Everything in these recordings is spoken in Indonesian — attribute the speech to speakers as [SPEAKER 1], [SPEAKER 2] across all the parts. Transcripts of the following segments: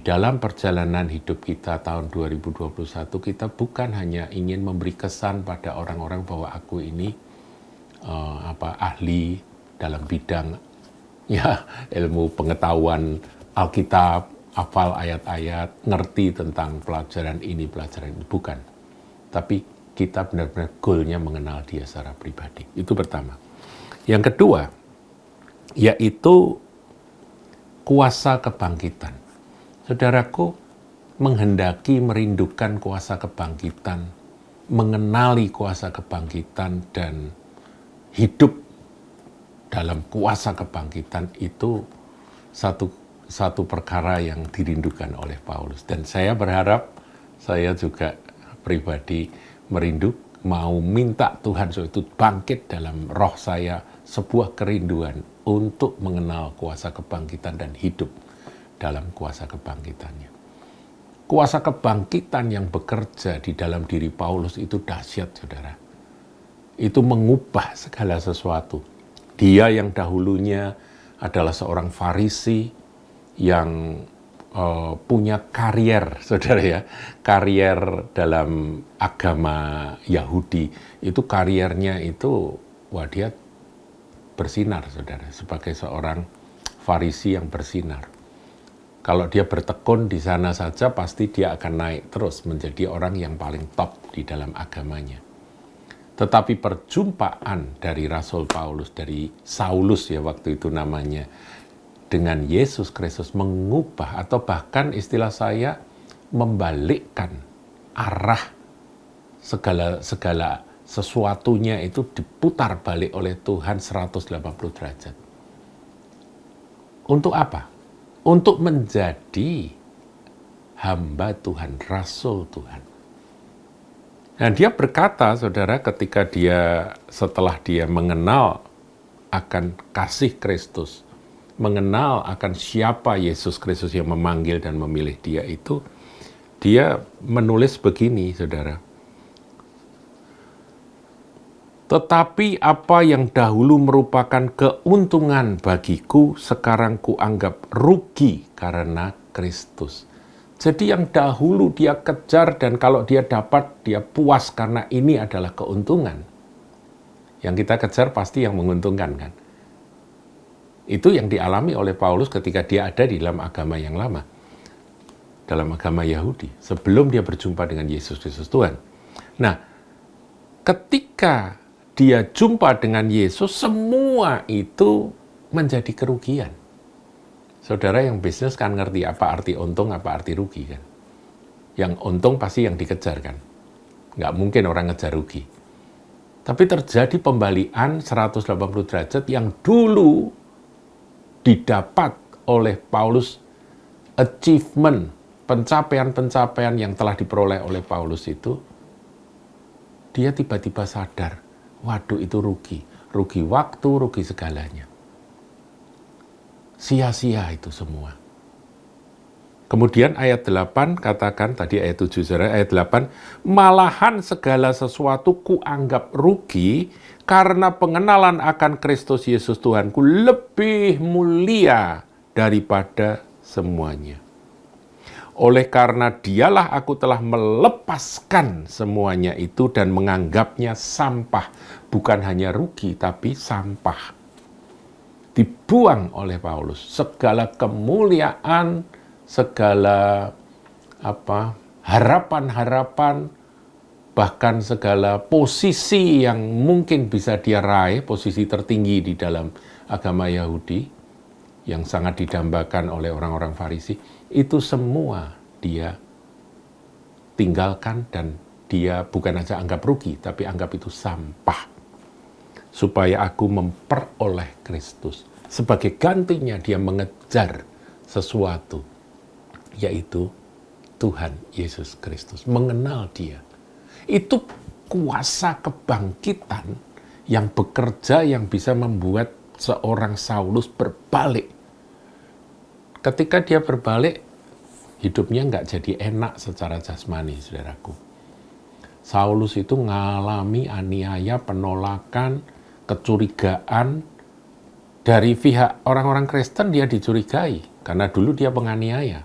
[SPEAKER 1] dalam perjalanan hidup kita tahun 2021, kita bukan hanya ingin memberi kesan pada orang-orang bahwa aku ini ahli dalam bidang ilmu pengetahuan Alkitab, hafal ayat-ayat, ngerti tentang pelajaran ini, pelajaran itu. Bukan. Tapi kita benar-benar goalnya mengenal dia secara pribadi. Itu pertama. Yang kedua, yaitu kuasa kebangkitan. Saudaraku, menghendaki merindukan kuasa kebangkitan, mengenali kuasa kebangkitan, dan hidup dalam kuasa kebangkitan itu satu perkara yang dirindukan oleh Paulus. Dan saya berharap saya juga pribadi mau minta Tuhan itu bangkit dalam roh saya, sebuah kerinduan untuk mengenal kuasa kebangkitan dan hidup dalam kuasa kebangkitannya. Kuasa kebangkitan yang bekerja di dalam diri Paulus itu dahsyat, saudara. Itu mengubah segala sesuatu. Dia yang dahulunya adalah seorang Farisi yang punya karier, saudara ya, karier dalam agama Yahudi. Itu kariernya itu, dia bersinar, saudara, sebagai seorang Farisi yang bersinar. Kalau dia bertekun di sana saja, pasti dia akan naik terus menjadi orang yang paling top di dalam agamanya. Tetapi perjumpaan dari Rasul Paulus, dari Saulus ya waktu itu namanya, dengan Yesus Kristus mengubah, atau bahkan istilah saya membalikkan arah segala sesuatunya itu diputar balik oleh Tuhan 180 derajat. Untuk apa? Untuk menjadi hamba Tuhan, Rasul Tuhan. Dan dia berkata, saudara, ketika setelah dia mengenal akan kasih Kristus, mengenal akan siapa Yesus Kristus yang memanggil dan memilih dia itu, dia menulis begini, saudara. Tetapi apa yang dahulu merupakan keuntungan bagiku, sekarang kuanggap rugi karena Kristus. Jadi yang dahulu dia kejar dan kalau dia dapat, dia puas karena ini adalah keuntungan. Yang kita kejar pasti yang menguntungkan, kan? Itu yang dialami oleh Paulus ketika dia ada di dalam agama yang lama. Dalam agama Yahudi. Sebelum dia berjumpa dengan Yesus Kristus Tuhan. Nah, ketika dia jumpa dengan Yesus, semua itu menjadi kerugian. Saudara yang bisnis kan ngerti apa arti untung, apa arti rugi, kan? Yang untung pasti yang dikejar, kan? Nggak mungkin orang ngejar rugi. Tapi terjadi pembalian 180 derajat yang dulu didapat oleh Paulus, achievement, pencapaian-pencapaian yang telah diperoleh oleh Paulus itu, dia tiba-tiba sadar, waduh itu rugi waktu, rugi segalanya. Sia-sia itu semua. Kemudian ayat 8 katakan, tadi ayat 7, ayat 8, malahan segala sesuatu kuanggap rugi karena pengenalan akan Kristus Yesus Tuhanku lebih mulia daripada semuanya. Oleh karena dialah aku telah melepaskan semuanya itu dan menganggapnya sampah. Bukan hanya rugi, tapi sampah. Dibuang oleh Paulus. Segala kemuliaan, segala harapan-harapan, bahkan segala posisi yang mungkin bisa dia raih, posisi tertinggi di dalam agama Yahudi, yang sangat didambakan oleh orang-orang Farisi, itu semua dia tinggalkan dan dia bukan saja anggap rugi, tapi anggap itu sampah. Supaya aku memperoleh Kristus. Sebagai gantinya dia mengejar sesuatu, yaitu Tuhan Yesus Kristus. Mengenal dia. Itu kuasa kebangkitan yang bekerja, yang bisa membuat seorang Saulus berbalik. Ketika dia berbalik, hidupnya nggak jadi enak secara jasmani, saudaraku. Saulus itu mengalami aniaya, penolakan, kecurigaan dari pihak orang-orang Kristen. Dia dicurigai karena dulu dia penganiaya.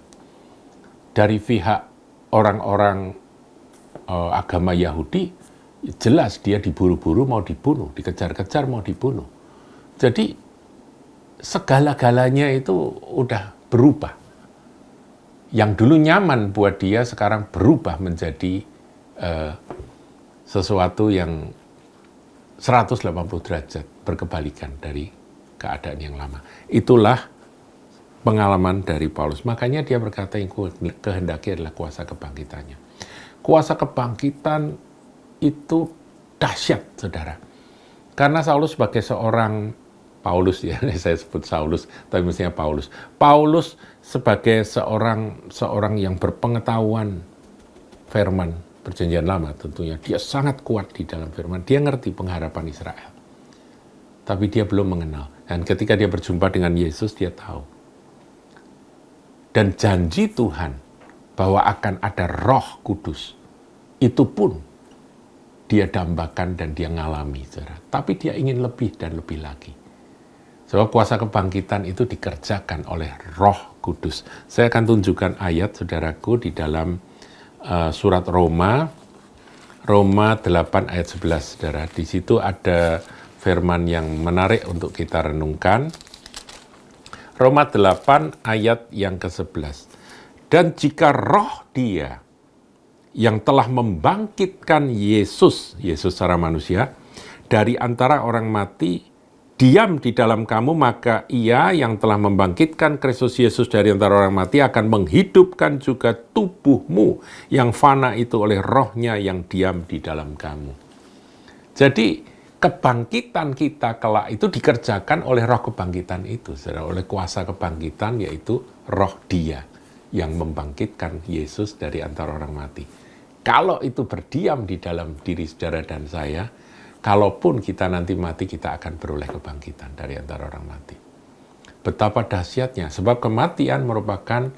[SPEAKER 1] dari pihak orang-orang agama Yahudi, jelas dia diburu-buru mau dibunuh, dikejar-kejar mau dibunuh. Jadi segala-galanya itu udah berubah. Yang dulu nyaman buat dia sekarang berubah menjadi sesuatu yang 180 derajat berkebalikan dari keadaan yang lama. Itulah pengalaman dari Paulus. Makanya dia berkata yang kehendaki adalah kuasa kebangkitannya. Kuasa kebangkitan itu dahsyat, saudara. Karena Saulus sebagai seorang Paulus, ya, saya sebut Saulus, tapi mestinya Paulus. Paulus sebagai seorang yang berpengetahuan firman Perjanjian Lama tentunya. Dia sangat kuat di dalam firman. Dia ngerti pengharapan Israel. Tapi dia belum mengenal. Dan ketika dia berjumpa dengan Yesus, dia tahu. Dan janji Tuhan bahwa akan ada Roh Kudus, itu pun dia dambakan dan dia ngalami, saudara. Tapi dia ingin lebih dan lebih lagi. Sebab kuasa kebangkitan itu dikerjakan oleh Roh Kudus. Saya akan tunjukkan ayat, saudaraku, di dalam surat Roma 8 ayat 11, saudara. Di situ ada firman yang menarik untuk kita renungkan. Roma 8 ayat yang ke-11. Dan jika roh dia yang telah membangkitkan Yesus secara manusia, dari antara orang mati, diam di dalam kamu, maka ia yang telah membangkitkan Kristus Yesus dari antara orang mati akan menghidupkan juga tubuhmu yang fana itu oleh rohnya yang diam di dalam kamu. Jadi kebangkitan kita kelak itu dikerjakan oleh roh kebangkitan itu, oleh kuasa kebangkitan, yaitu roh dia yang membangkitkan Yesus dari antara orang mati. Kalau itu berdiam di dalam diri saudara dan saya, kalaupun kita nanti mati, kita akan beroleh kebangkitan dari antara orang mati. Betapa dahsyatnya, sebab kematian merupakan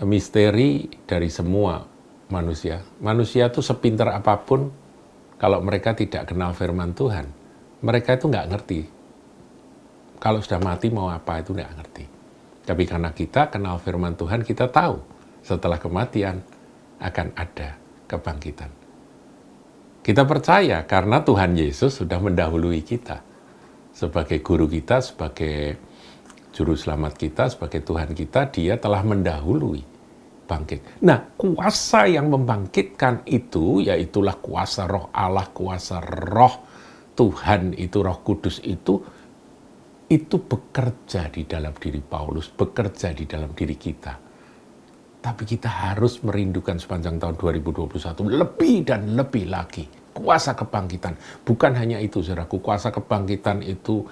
[SPEAKER 1] misteri dari semua manusia. Manusia itu sepintar apapun, kalau mereka tidak kenal firman Tuhan, mereka itu nggak ngerti. Kalau sudah mati mau apa itu nggak ngerti. Tapi karena kita kenal firman Tuhan, kita tahu setelah kematian akan ada kebangkitan. Kita percaya karena Tuhan Yesus sudah mendahului kita. Sebagai guru kita, sebagai juru selamat kita, sebagai Tuhan kita, dia telah mendahului bangkit. Nah, kuasa yang membangkitkan itu, yaitulah kuasa roh Allah, kuasa roh Tuhan itu, Roh Kudus itu bekerja di dalam diri Paulus, bekerja di dalam diri kita. Tapi kita harus merindukan sepanjang tahun 2021 lebih dan lebih lagi. Kuasa kebangkitan. Bukan hanya itu, saudaraku. Kuasa kebangkitan itu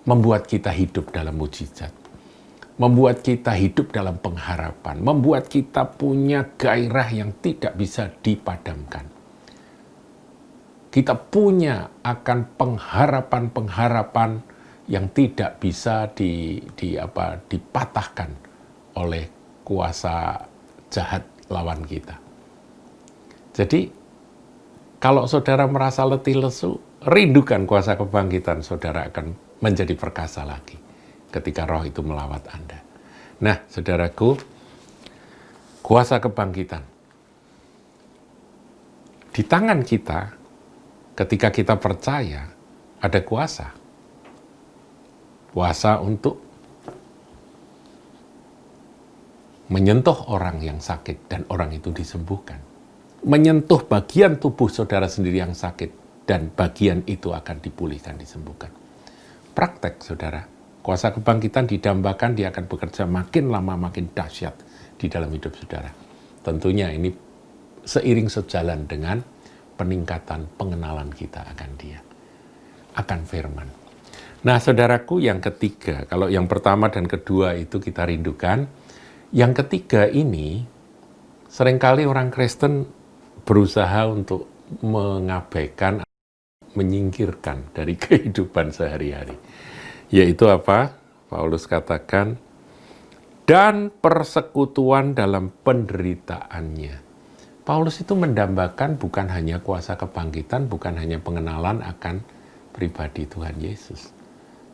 [SPEAKER 1] membuat kita hidup dalam mujizat. Membuat kita hidup dalam pengharapan. Membuat kita punya gairah yang tidak bisa dipadamkan. Kita punya akan pengharapan-pengharapan yang tidak bisa dipatahkan oleh kuasa jahat lawan kita. Jadi, kalau saudara merasa letih lesu, rindukan kuasa kebangkitan, saudara akan menjadi perkasa lagi ketika roh itu melawat Anda. Nah, saudaraku, kuasa kebangkitan di tangan kita, ketika kita percaya, ada kuasa. Kuasa untuk menyentuh orang yang sakit dan orang itu disembuhkan. Menyentuh bagian tubuh saudara sendiri yang sakit dan bagian itu akan dipulihkan, disembuhkan. Praktek, saudara. Kuasa kebangkitan didambakan, dia akan bekerja makin lama makin dahsyat di dalam hidup saudara. Tentunya ini seiring sejalan dengan peningkatan pengenalan kita akan dia, akan firman. Nah, saudaraku, yang ketiga, kalau yang pertama dan kedua itu kita rindukan, yang ketiga ini seringkali orang Kristen berusaha untuk mengabaikan, menyingkirkan dari kehidupan sehari-hari. Yaitu apa? Paulus katakan, dan persekutuan dalam penderitaannya. Paulus itu mendambakan bukan hanya kuasa kebangkitan, bukan hanya pengenalan akan pribadi Tuhan Yesus,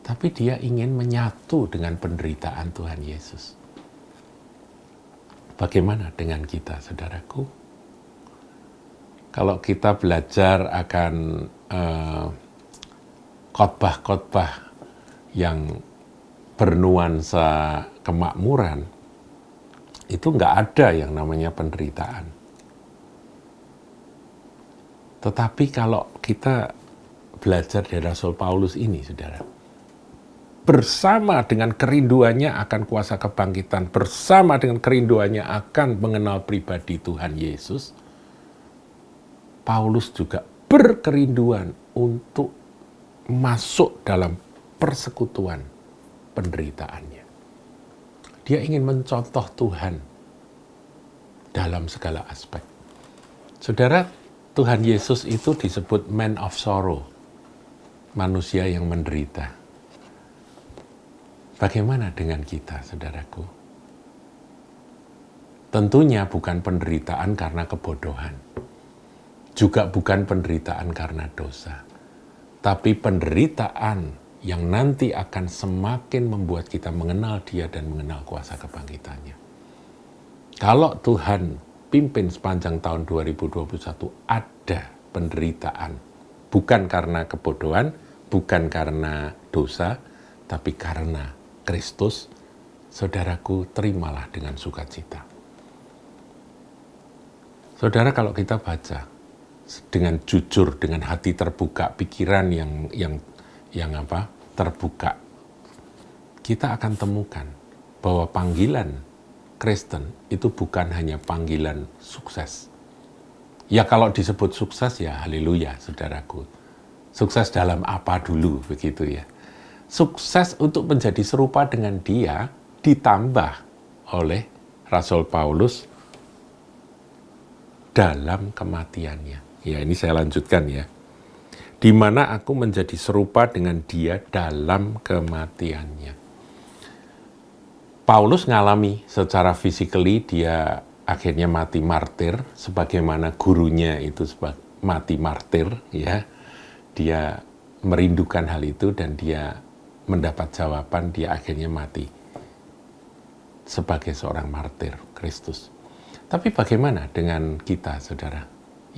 [SPEAKER 1] tapi dia ingin menyatu dengan penderitaan Tuhan Yesus. Bagaimana dengan kita, saudaraku? Kalau kita belajar akan khotbah-khotbah yang bernuansa kemakmuran, itu nggak ada yang namanya penderitaan. Tetapi kalau kita belajar dari Rasul Paulus ini, saudara, bersama dengan kerinduannya akan kuasa kebangkitan, bersama dengan kerinduannya akan mengenal pribadi Tuhan Yesus, Paulus juga berkerinduan untuk masuk dalam persekutuan penderitaannya. Dia ingin mencontoh Tuhan dalam segala aspek. Saudara, Tuhan Yesus itu disebut man of sorrow, manusia yang menderita. Bagaimana dengan kita, saudaraku? Tentunya bukan penderitaan karena kebodohan, juga bukan penderitaan karena dosa, tapi penderitaan yang nanti akan semakin membuat kita mengenal Dia dan mengenal kuasa kebangkitannya. Kalau Tuhan pimpin sepanjang tahun 2021 ada penderitaan, bukan karena kebodohan, bukan karena dosa, tapi karena Kristus, saudaraku, terimalah dengan sukacita. Saudara, kalau kita baca dengan jujur, dengan hati terbuka, pikiran yang terbuka, kita akan temukan bahwa panggilan Kristen itu bukan hanya panggilan sukses. Ya kalau disebut sukses ya haleluya, saudaraku. Sukses dalam apa dulu, begitu ya. Sukses untuk menjadi serupa dengan Dia ditambah oleh Rasul Paulus dalam kematiannya. Ya, ini saya lanjutkan ya. Di mana aku menjadi serupa dengan Dia dalam kematiannya. Paulus ngalami secara physically, dia akhirnya mati martir, sebagaimana gurunya itu mati martir, ya. Dia merindukan hal itu dan dia mendapat jawaban, dia akhirnya mati sebagai seorang martir Kristus. Tapi bagaimana dengan kita, saudara,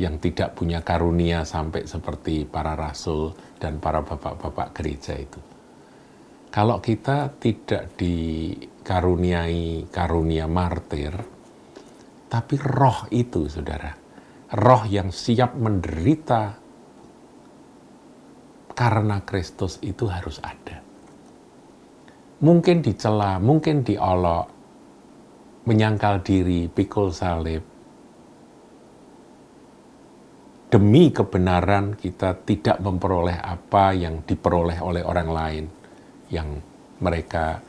[SPEAKER 1] yang tidak punya karunia sampai seperti para rasul dan para bapak-bapak gereja itu? Kalau kita tidak dikaruniai karunia martir, tapi roh itu, saudara, roh yang siap menderita karena Kristus itu harus ada. Mungkin dicela, mungkin diolok, menyangkal diri, pikul salib. Demi kebenaran kita tidak memperoleh apa yang diperoleh oleh orang lain, yang mereka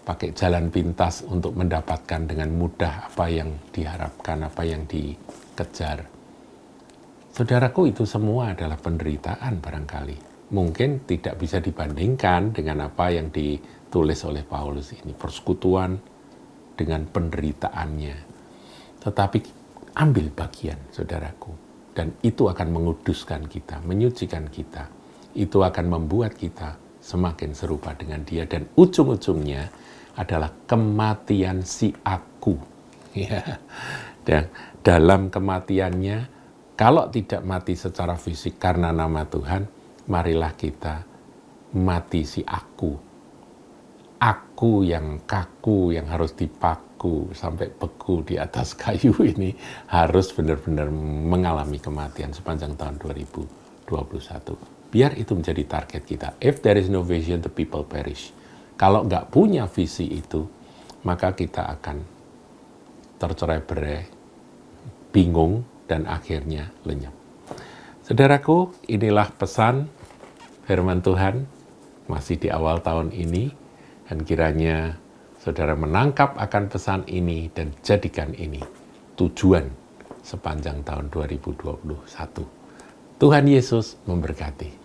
[SPEAKER 1] pakai jalan pintas untuk mendapatkan dengan mudah apa yang diharapkan, apa yang dikejar. Saudaraku, itu semua adalah penderitaan barangkali. Mungkin tidak bisa dibandingkan dengan apa yang ditulis oleh Paulus ini, persekutuan dengan penderitaannya. Tetapi ambil bagian, saudaraku, dan itu akan menguduskan kita, menyucikan kita. Itu akan membuat kita semakin serupa dengan Dia, dan ujung-ujungnya adalah kematian si aku. Ya. Dan dalam kematiannya, kalau tidak mati secara fisik karena nama Tuhan, marilah kita mati si aku. Aku yang kaku, yang harus dipaku sampai beku di atas kayu ini harus benar-benar mengalami kematian sepanjang tahun 2021. Biar itu menjadi target kita. If there is no vision, the people perish. Kalau nggak punya visi itu, maka kita akan tercerai-berai, bingung, dan akhirnya lenyap. Saudaraku, inilah pesan firman Tuhan masih di awal tahun ini, dan kiranya saudara menangkap akan pesan ini dan jadikan ini tujuan sepanjang tahun 2021. Tuhan Yesus memberkati.